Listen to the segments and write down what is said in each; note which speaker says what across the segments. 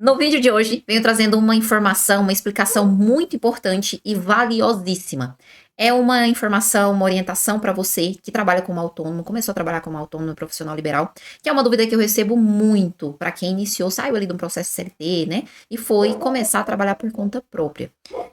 Speaker 1: No vídeo de hoje, venho trazendo uma informação, uma explicação muito importante e valiosíssima. É uma informação, uma orientação para você que trabalha como autônomo, começou a trabalhar como autônomo profissional liberal, que é uma dúvida que eu recebo muito para quem iniciou, saiu ali de um processo CLT, né, e foi começar a trabalhar por conta própria.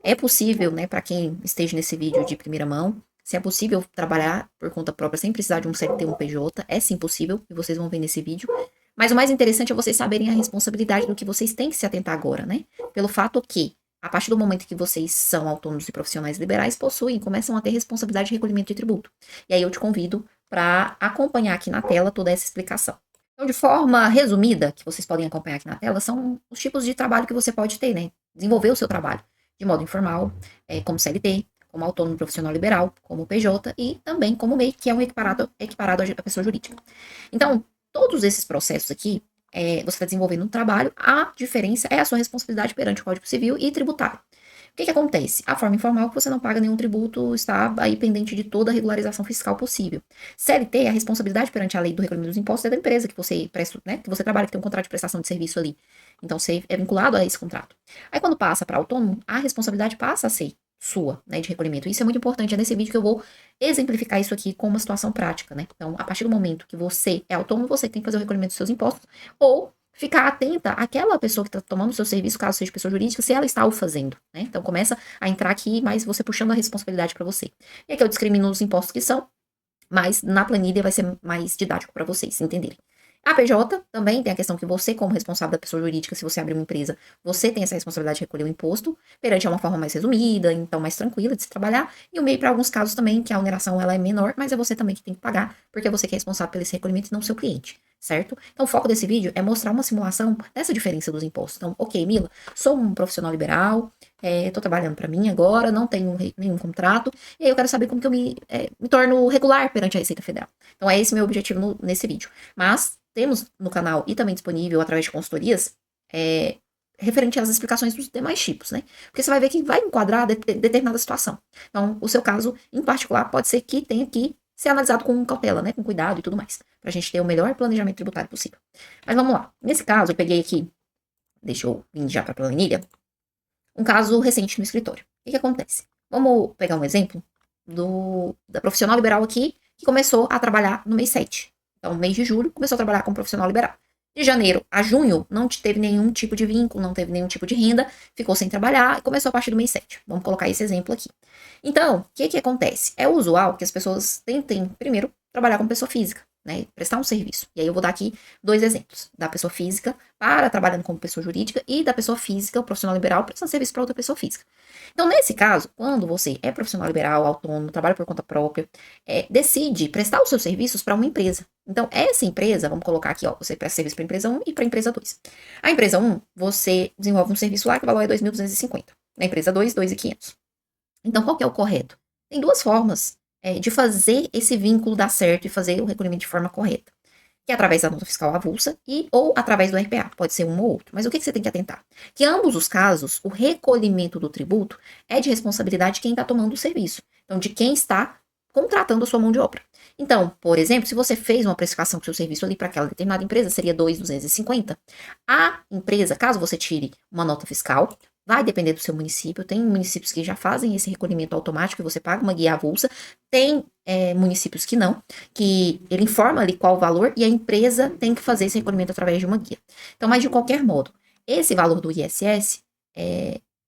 Speaker 1: É possível, né, para quem esteja nesse vídeo de primeira mão, se é possível trabalhar por conta própria sem precisar de um CLT ou um PJ, é sim possível, e vocês vão ver nesse vídeo. Mas o mais interessante é vocês saberem a responsabilidade do que vocês têm que se atentar agora, né? Pelo fato que, a partir do momento que vocês são autônomos e profissionais liberais, começam a ter responsabilidade de recolhimento de tributo. E aí eu te convido para acompanhar aqui na tela toda essa explicação. Então, de forma resumida, que vocês podem acompanhar aqui na tela, são os tipos de trabalho que você pode ter, né? Desenvolver o seu trabalho de modo informal, como CLT, como autônomo profissional liberal, como PJ e também como MEI, que é um equiparado à pessoa jurídica. Então, todos esses processos aqui, você está desenvolvendo um trabalho, a diferença é a sua responsabilidade perante o Código Civil e tributário. O que acontece? A forma informal que você não paga nenhum tributo está aí pendente de toda a regularização fiscal possível. CLT, a responsabilidade perante a lei do recolhimento dos impostos é da empresa que você presta, né, que você trabalha, que tem um contrato de prestação de serviço ali. Então, você é vinculado a esse contrato. Aí, quando passa para autônomo, a responsabilidade passa a ser sua, né, de recolhimento. Isso é muito importante, é nesse vídeo que eu vou exemplificar isso aqui com uma situação prática, né? Então, a partir do momento que você é autônomo, você tem que fazer o recolhimento dos seus impostos ou ficar atenta àquela pessoa que está tomando o seu serviço, caso seja pessoa jurídica, se ela está o fazendo, né? Então, começa a entrar aqui, mas você puxando a responsabilidade para você. E aqui eu discrimino os impostos que são, mas na planilha vai ser mais didático para vocês entenderem. A PJ também tem a questão que você, como responsável da pessoa jurídica, se você abrir uma empresa, você tem essa responsabilidade de recolher o imposto, perante uma forma mais resumida, então mais tranquila de se trabalhar, e o MEI para alguns casos também, que a oneração ela é menor, mas é você também que tem que pagar, porque é você que é responsável pelo esse recolhimento e não o seu cliente, certo? Então o foco desse vídeo é mostrar uma simulação dessa diferença dos impostos. Então, ok, Mila, sou um profissional liberal, tô trabalhando para mim agora, não tenho nenhum contrato, e aí eu quero saber como que eu me torno regular perante a Receita Federal. Então é esse meu objetivo nesse vídeo. Mas temos no canal e também disponível através de consultorias referente às explicações dos demais tipos, né? Porque você vai ver que vai enquadrar determinada situação. Então, o seu caso, em particular, pode ser que tenha que ser analisado com cautela, né? Com cuidado e tudo mais, pra gente ter o melhor planejamento tributário possível. Mas vamos lá. Nesse caso, eu peguei aqui, deixa eu vir já pra planilha, um caso recente no escritório. O que acontece? Vamos pegar um exemplo da profissional liberal aqui, que começou a trabalhar no mês 7. Então, no mês de julho, começou a trabalhar como profissional liberal. De janeiro a junho, não teve nenhum tipo de vínculo, não teve nenhum tipo de renda, ficou sem trabalhar e começou a partir do mês 7. Vamos colocar esse exemplo aqui. Então, o que acontece? É usual que as pessoas tentem, primeiro, trabalhar como pessoa física, né? Prestar um serviço. E aí eu vou dar aqui 2 exemplos. Da pessoa física para trabalhando como pessoa jurídica e da pessoa física, o profissional liberal, prestando serviço para outra pessoa física. Então, nesse caso, quando você é profissional liberal, autônomo, trabalha por conta própria, decide prestar os seus serviços para uma empresa. Então, essa empresa, vamos colocar aqui, ó, você presta serviço para a empresa 1 e para a empresa 2. A empresa 1, você desenvolve um serviço lá que o valor é 2.250. Na empresa 2, 2.500. Então, qual que é o correto? Tem 2 formas de fazer esse vínculo dar certo e fazer o recolhimento de forma correta. Que é através da nota fiscal avulsa ou através do RPA. Pode ser um ou outro. Mas o que você tem que atentar? Que em ambos os casos, o recolhimento do tributo é de responsabilidade de quem está tomando o serviço. Então, de quem está contratando a sua mão de obra. Então, por exemplo, se você fez uma precificação do seu serviço ali para aquela determinada empresa, seria 2.250. A empresa, caso você tire uma nota fiscal, vai depender do seu município. Tem municípios que já fazem esse recolhimento automático e você paga uma guia avulsa. Tem municípios que não, que ele informa ali qual o valor e a empresa tem que fazer esse recolhimento através de uma guia. Então, mas de qualquer modo, esse valor do ISS,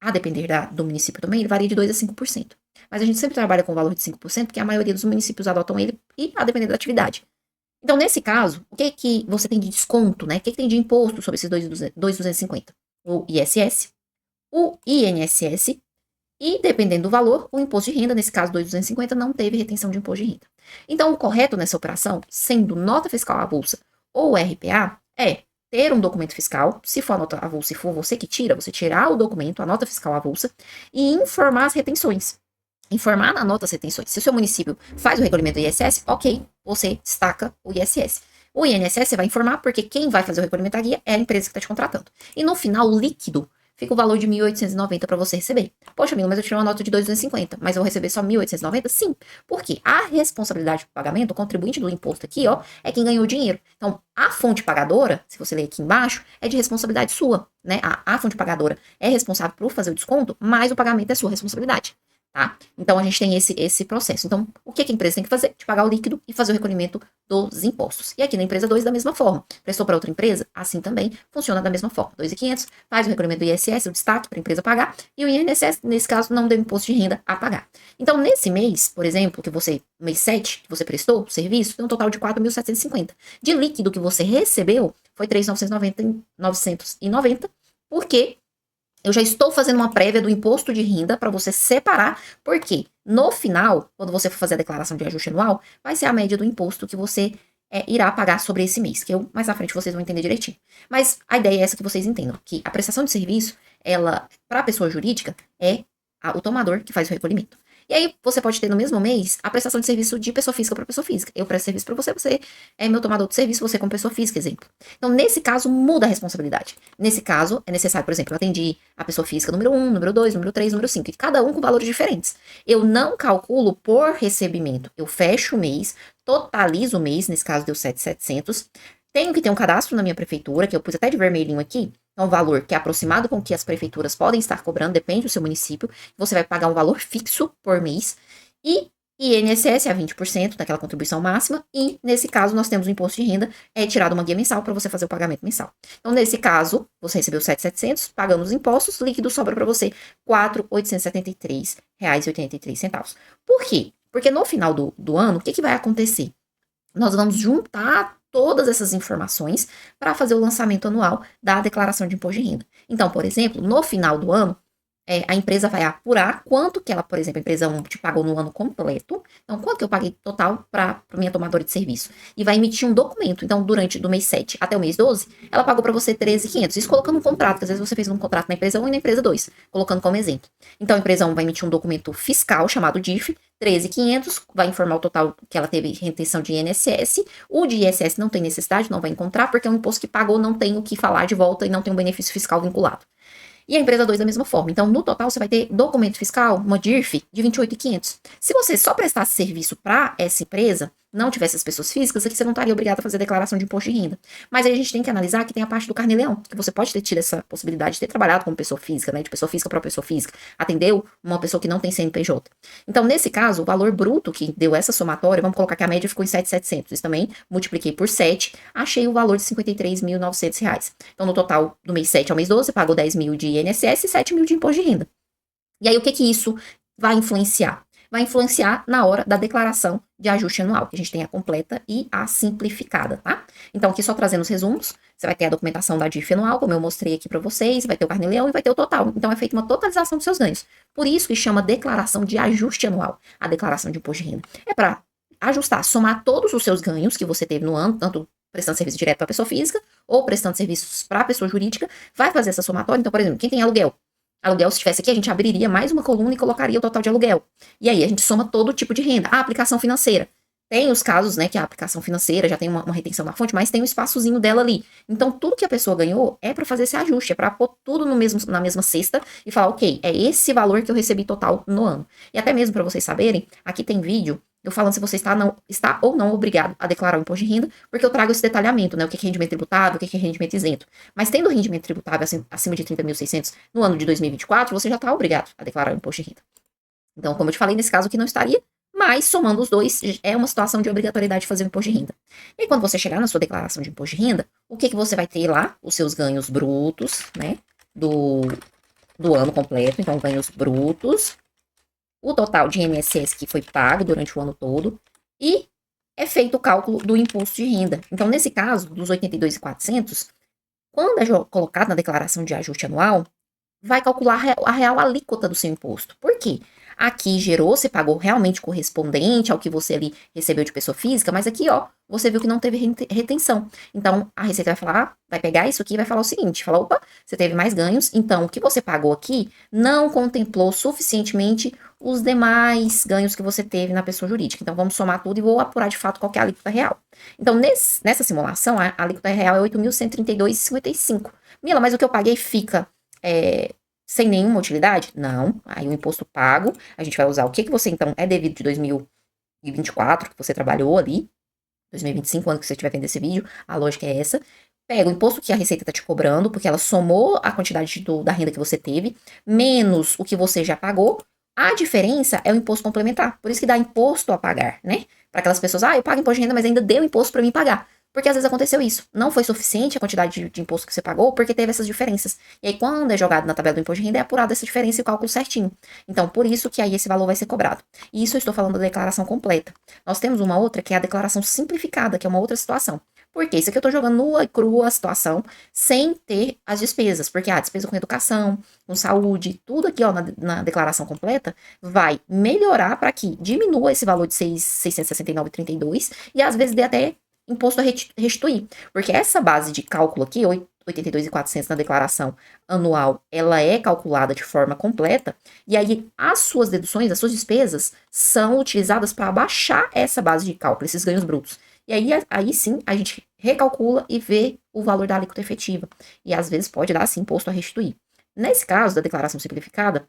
Speaker 1: a depender do município também, ele varia de 2% a 5%. Mas a gente sempre trabalha com o valor de 5%, porque a maioria dos municípios adotam ele e a depender da atividade. Então, nesse caso, o que você tem de desconto, né? O que tem de imposto sobre esses 2.250? O ISS, o INSS e, dependendo do valor, o imposto de renda, nesse caso 2.250, não teve retenção de imposto de renda. Então, o correto nessa operação, sendo nota fiscal avulsa ou RPA, é ter um documento fiscal, se for a nota avulsa, se for você que tira, você tirar o documento, a nota fiscal avulsa, e informar as retenções. Informar na nota as retenções. Se o seu município faz o recolhimento do ISS, ok, você destaca o ISS. O INSS você vai informar porque quem vai fazer o recolhimento da guia é a empresa que está te contratando. E no final, o líquido fica o valor de 1.890 para você receber. Poxa, Mila, mas eu tirei uma nota de 250, mas eu vou receber só 1.890? Sim, porque a responsabilidade do pagamento, o contribuinte do imposto aqui, ó, é quem ganhou o dinheiro. Então, a fonte pagadora, se você ler aqui embaixo, é de responsabilidade sua, né? A fonte pagadora é responsável por fazer o desconto, mas o pagamento é sua responsabilidade. Tá? Então, a gente tem esse processo. Então, o que a empresa tem que fazer? De pagar o líquido e fazer o recolhimento dos impostos. E aqui na empresa 2, da mesma forma. Prestou para outra empresa? Assim também funciona da mesma forma. 2.500, faz o recolhimento do ISS, o destaque para a empresa pagar, e o INSS, nesse caso, não deu imposto de renda a pagar. Então, nesse mês, por exemplo, mês 7, que você prestou o serviço, tem um total de 4.750. De líquido que você recebeu, foi 3.990, porque eu já estou fazendo uma prévia do imposto de renda para você separar, porque no final, quando você for fazer a declaração de ajuste anual, vai ser a média do imposto que você irá pagar sobre esse mês, que mais à frente vocês vão entender direitinho. Mas a ideia é essa que vocês entendam, que a prestação de serviço, ela, para a pessoa jurídica, é o tomador que faz o recolhimento. E aí, você pode ter no mesmo mês a prestação de serviço de pessoa física para pessoa física. Eu presto serviço para você, você é meu tomador de serviço, você como pessoa física, exemplo. Então, nesse caso, muda a responsabilidade. Nesse caso, é necessário, por exemplo, eu atendi a pessoa física número 1, número 2, número 3, número 5, e cada um com valores diferentes. Eu não calculo por recebimento. Eu fecho o mês, totalizo o mês, nesse caso deu 7.700. Tenho que ter um cadastro na minha prefeitura, que eu pus até de vermelhinho aqui. É um valor que é aproximado com o que as prefeituras podem estar cobrando, depende do seu município. Você vai pagar um valor fixo por mês. E INSS é 20% daquela contribuição máxima. E, nesse caso, nós temos o imposto de renda, tirado uma guia mensal para você fazer o pagamento mensal. Então, nesse caso, você recebeu 7.700, pagando os impostos, líquido sobra para você R$ 4.873,83. Por quê? Porque no final do ano, o que vai acontecer? Nós vamos juntar todas essas informações para fazer o lançamento anual da declaração de imposto de renda. Então, por exemplo, no final do ano, a empresa vai apurar quanto que ela, por exemplo, a empresa 1 te pagou no ano completo. Então, quanto que eu paguei total para minha tomadora de serviço. E vai emitir um documento. Então, durante do mês 7 até o mês 12, ela pagou para você 13.500. Isso colocando um contrato, que às vezes você fez um contrato na empresa 1 e na empresa 2, colocando como exemplo. Então, a empresa 1 vai emitir um documento fiscal chamado DIF, 13.500, vai informar o total que ela teve retenção de INSS. O de ISS não tem necessidade, não vai encontrar, porque é um imposto que pagou, não tem o que falar de volta e não tem um benefício fiscal vinculado. E a empresa 2 da mesma forma. Então, no total, você vai ter documento fiscal, uma DIRF, de 28.500. Se você só prestasse serviço para essa empresa, não tivesse as pessoas físicas, aqui você não estaria obrigado a fazer declaração de imposto de renda. Mas aí a gente tem que analisar que tem a parte do carnê-leão, que você pode ter tido essa possibilidade de ter trabalhado como pessoa física, né? De pessoa física para pessoa física. Atendeu uma pessoa que não tem CNPJ. Então, nesse caso, o valor bruto que deu essa somatória, vamos colocar que a média ficou em 7.700. Isso também, multipliquei por 7, achei o valor de R$ 53.900. Então, no total, do mês 7 ao mês 12, você pagou 10.000 de INSS e 7.000 de imposto de renda. E aí, o que isso vai influenciar? Vai influenciar na hora da declaração de ajuste anual, que a gente tem a completa e a simplificada, tá? Então, aqui só trazendo os resumos, você vai ter a documentação da DIF anual, como eu mostrei aqui para vocês, vai ter o carnê-leão e vai ter o total. Então, é feita uma totalização dos seus ganhos. Por isso que chama declaração de ajuste anual, a declaração de imposto de renda. É para ajustar, somar todos os seus ganhos que você teve no ano, tanto prestando serviço direto para pessoa física ou prestando serviços para pessoa jurídica, vai fazer essa somatória. Então, por exemplo, quem tem aluguel, se estivesse aqui, a gente abriria mais uma coluna e colocaria o total de aluguel. E aí, a gente soma todo tipo de renda. A aplicação financeira. Tem os casos, né, que a aplicação financeira já tem uma retenção na fonte, mas tem um espaçozinho dela ali. Então, tudo que a pessoa ganhou é para fazer esse ajuste, é para pôr tudo na mesma cesta e falar, ok, é esse valor que eu recebi total no ano. E até mesmo para vocês saberem, aqui tem vídeo eu falando se você está ou não obrigado a declarar o imposto de renda, porque eu trago esse detalhamento, né? O que é rendimento tributável, o que é rendimento isento. Mas tendo rendimento tributável acima de 30.600 no ano de 2024, você já está obrigado a declarar o imposto de renda. Então, como eu te falei, nesse caso aqui não estaria, mas somando os dois, é uma situação de obrigatoriedade de fazer o imposto de renda. E aí, quando você chegar na sua declaração de imposto de renda, o que você vai ter lá? Os seus ganhos brutos, né? Do ano completo, então ganhos brutos, o total de INSS que foi pago durante o ano todo e é feito o cálculo do imposto de renda. Então, nesse caso, dos 82.400, quando é colocado na declaração de ajuste anual, vai calcular a real alíquota do seu imposto. Por quê? Aqui gerou, você pagou realmente correspondente ao que você ali recebeu de pessoa física, mas aqui, ó, você viu que não teve retenção. Então, a Receita vai falar, vai pegar isso aqui e vai falar o seguinte, falar, opa, você teve mais ganhos, então o que você pagou aqui não contemplou suficientemente os demais ganhos que você teve na pessoa jurídica. Então, vamos somar tudo e vou apurar de fato qual que é a alíquota real. Então, nessa simulação, a alíquota real é 8.132,55. Mila, mas o que eu paguei fica sem nenhuma utilidade? Não. Aí o imposto pago, a gente vai usar o que você, então, é devido de 2024, que você trabalhou ali, 2025, ano que você estiver vendo esse vídeo, a lógica é essa. Pega o imposto que a Receita está te cobrando, porque ela somou a quantidade da renda que você teve, menos o que você já pagou. A diferença é o imposto complementar. Por isso que dá imposto a pagar, né? Para aquelas pessoas, eu pago imposto de renda, mas ainda deu imposto para mim pagar. Porque às vezes aconteceu isso. Não foi suficiente a quantidade de imposto que você pagou, porque teve essas diferenças. E aí, quando é jogado na tabela do imposto de renda, é apurada essa diferença e o cálculo certinho. Então, por isso que aí esse valor vai ser cobrado. E isso eu estou falando da declaração completa. Nós temos uma outra, que é a declaração simplificada, que é uma outra situação. Porque isso aqui eu tô jogando nua e crua a situação, sem ter as despesas. Porque a despesa com educação, com saúde, tudo aqui, ó, na declaração completa, vai melhorar para que diminua esse valor de 669,32 e às vezes dê até imposto a restituir. Porque essa base de cálculo aqui, 82.400 na declaração anual, ela é calculada de forma completa, e aí as suas deduções, as suas despesas, são utilizadas para abaixar essa base de cálculo, esses ganhos brutos. E aí sim, a gente recalcula e vê o valor da alíquota efetiva. E às vezes pode dar, sim, imposto a restituir. Nesse caso da declaração simplificada,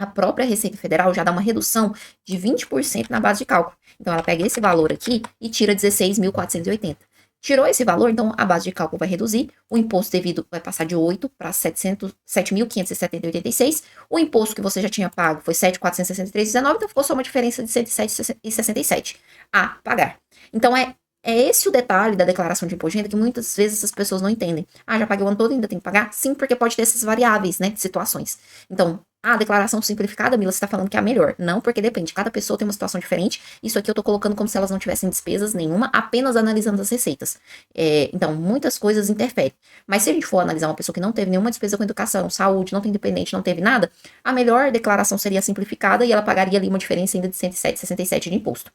Speaker 1: a própria Receita Federal já dá uma redução de 20% na base de cálculo. Então, ela pega esse valor aqui e tira 16.480. Tirou esse valor, então a base de cálculo vai reduzir, o imposto devido vai passar de 8 para 7.570,86. O imposto que você já tinha pago foi 7.463,19, então ficou só uma diferença de 107,67 a pagar. Então, é esse o detalhe da declaração de imposto de renda que muitas vezes as pessoas não entendem. Já paguei o ano todo e ainda tem que pagar? Sim, porque pode ter essas variáveis, né, de situações. Então, a declaração simplificada, Mila, você está falando que é a melhor. Não, porque depende. Cada pessoa tem uma situação diferente. Isso aqui eu tô colocando como se elas não tivessem despesas nenhuma, apenas analisando as receitas. Então, muitas coisas interferem. Mas se a gente for analisar uma pessoa que não teve nenhuma despesa com educação, saúde, não tem dependente, não teve nada, a melhor declaração seria simplificada e ela pagaria ali uma diferença ainda de 107,67 de imposto.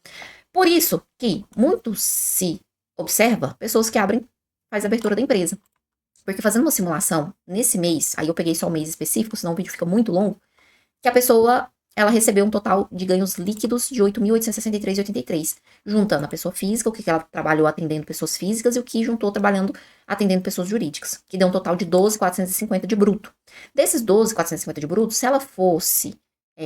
Speaker 1: Por isso que muito se observa pessoas que faz a abertura da empresa. Porque fazendo uma simulação nesse mês, aí eu peguei só o mês específico, senão o vídeo fica muito longo, que a pessoa, ela recebeu um total de ganhos líquidos de 8.863,83, juntando a pessoa física, o que ela trabalhou atendendo pessoas físicas e o que juntou trabalhando atendendo pessoas jurídicas, que deu um total de 12.450 de bruto. Desses 12.450 de bruto, se ela fosse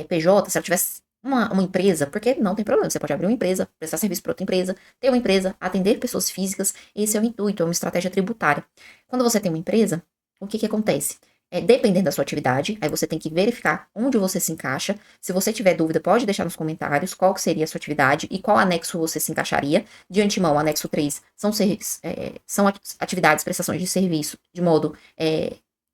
Speaker 1: PJ, se ela tivesse uma empresa, porque não tem problema, você pode abrir uma empresa, prestar serviço para outra empresa, ter uma empresa, atender pessoas físicas, esse é o intuito, é uma estratégia tributária. Quando você tem uma empresa, o que acontece? Dependendo da sua atividade, aí você tem que verificar onde você se encaixa. Se você tiver dúvida, pode deixar nos comentários qual que seria a sua atividade e qual anexo você se encaixaria. De antemão, o anexo 3 são atividades, prestações de serviço de modo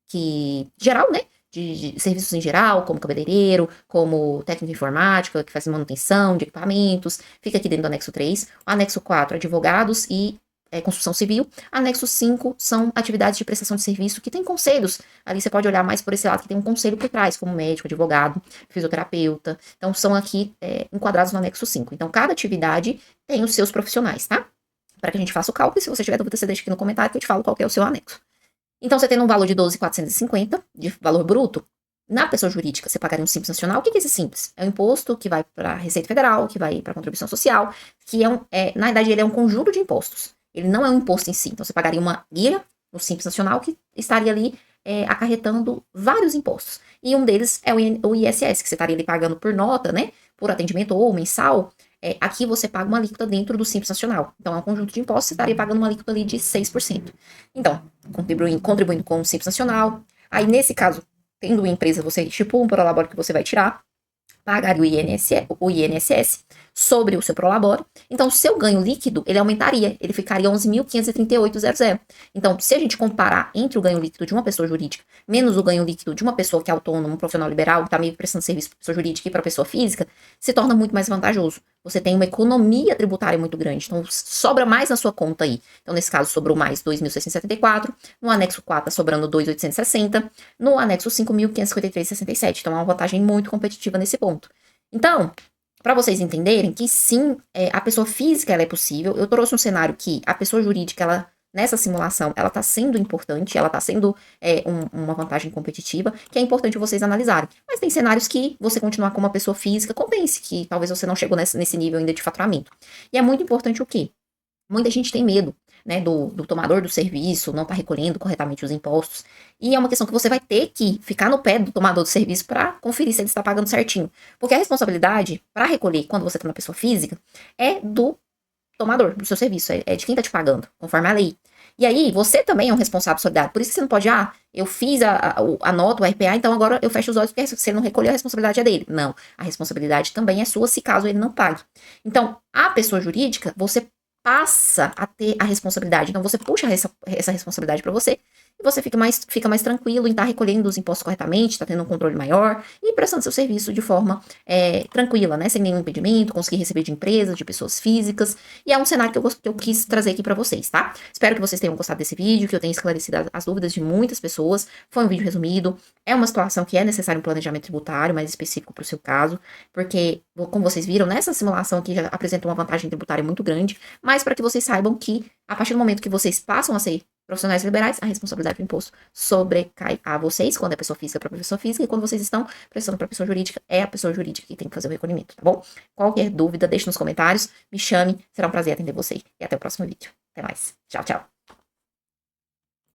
Speaker 1: que geral, né? De serviços em geral, como cabeleireiro, como técnico de informática, que faz manutenção de equipamentos, fica aqui dentro do anexo 3. O anexo 4, advogados e construção civil. Anexo 5 são atividades de prestação de serviço que tem conselhos. Ali você pode olhar mais por esse lado, que tem um conselho por trás, como médico, advogado, fisioterapeuta. Então, são aqui enquadrados no anexo 5. Então, cada atividade tem os seus profissionais, tá? Para que a gente faça o cálculo. E se você tiver dúvida, você deixa aqui no comentário que eu te falo qual que é o seu anexo. Então, você tendo um valor de 12.450 de valor bruto, na pessoa jurídica, você pagaria um Simples Nacional. O que é esse Simples? É um imposto que vai para a Receita Federal, que vai para a contribuição social, que na verdade, ele é um conjunto de impostos. Ele não é um imposto em si. Então, você pagaria uma guia no Simples Nacional que estaria ali acarretando vários impostos. E um deles é o ISS, que você estaria ali pagando por nota, né? Por atendimento ou mensal. Aqui você paga uma alíquota dentro do Simples Nacional. Então, é um conjunto de impostos, você estaria pagando uma alíquota ali de 6%. Então, contribuindo com o Simples Nacional. Aí, nesse caso, tendo uma empresa, você estipula um prolabore que você vai tirar, pagaria o INSS sobre o seu prolabore. Então, o seu ganho líquido, ele aumentaria. Ele ficaria 11.538,00. Então, se a gente comparar entre o ganho líquido de uma pessoa jurídica menos o ganho líquido de uma pessoa que é autônoma, um profissional liberal, que está meio prestando serviço para pessoa jurídica e para pessoa física, se torna muito mais vantajoso. Você tem uma economia tributária muito grande. Então, sobra mais na sua conta aí. Então, nesse caso, sobrou mais 2.674. No anexo 4, tá sobrando 2.860. No anexo 5.553,67. Então, é uma vantagem muito competitiva nesse ponto. Então, para vocês entenderem que sim, a pessoa física ela é possível. Eu trouxe um cenário que a pessoa jurídica, ela, nessa simulação, ela está sendo importante, ela está sendo uma vantagem competitiva, que é importante vocês analisarem. Mas tem cenários que você continuar como uma pessoa física, compense, que talvez você não chegou nesse nível ainda de faturamento. E é muito importante o quê? Muita gente tem medo né, do tomador do serviço, não está recolhendo corretamente os impostos. E é uma questão que você vai ter que ficar no pé do tomador do serviço para conferir se ele está pagando certinho. Porque a responsabilidade para recolher quando você está na pessoa física é do tomador do seu serviço, é de quem está te pagando, conforme a lei. E aí, você também é um responsável solidário. Por isso que você não pode, eu fiz a nota, o RPA, então agora eu fecho os olhos, porque se ele não recolheu, a responsabilidade é dele. Não, a responsabilidade também é sua, se caso ele não pague. Então, a pessoa jurídica, você passa a ter a responsabilidade. Então, você puxa essa responsabilidade para você, e você fica mais tranquilo em estar recolhendo os impostos corretamente, está tendo um controle maior e prestando seu serviço de forma tranquila, né? Sem nenhum impedimento, conseguir receber de empresas, de pessoas físicas. E é um cenário que eu quis trazer aqui para vocês, tá? Espero que vocês tenham gostado desse vídeo, que eu tenha esclarecido as dúvidas de muitas pessoas. Foi um vídeo resumido. É uma situação que é necessário um planejamento tributário mais específico para o seu caso, porque, como vocês viram, nessa simulação aqui já apresenta uma vantagem tributária muito grande, mas para que vocês saibam que, a partir do momento que vocês passam a ser profissionais liberais, a responsabilidade do imposto sobrecai a vocês, quando é pessoa física para pessoa física, e quando vocês estão prestando para pessoa jurídica, é a pessoa jurídica que tem que fazer o recolhimento, tá bom? Qualquer dúvida, deixe nos comentários, me chame, será um prazer atender você. E até o próximo vídeo. Até mais. Tchau, tchau.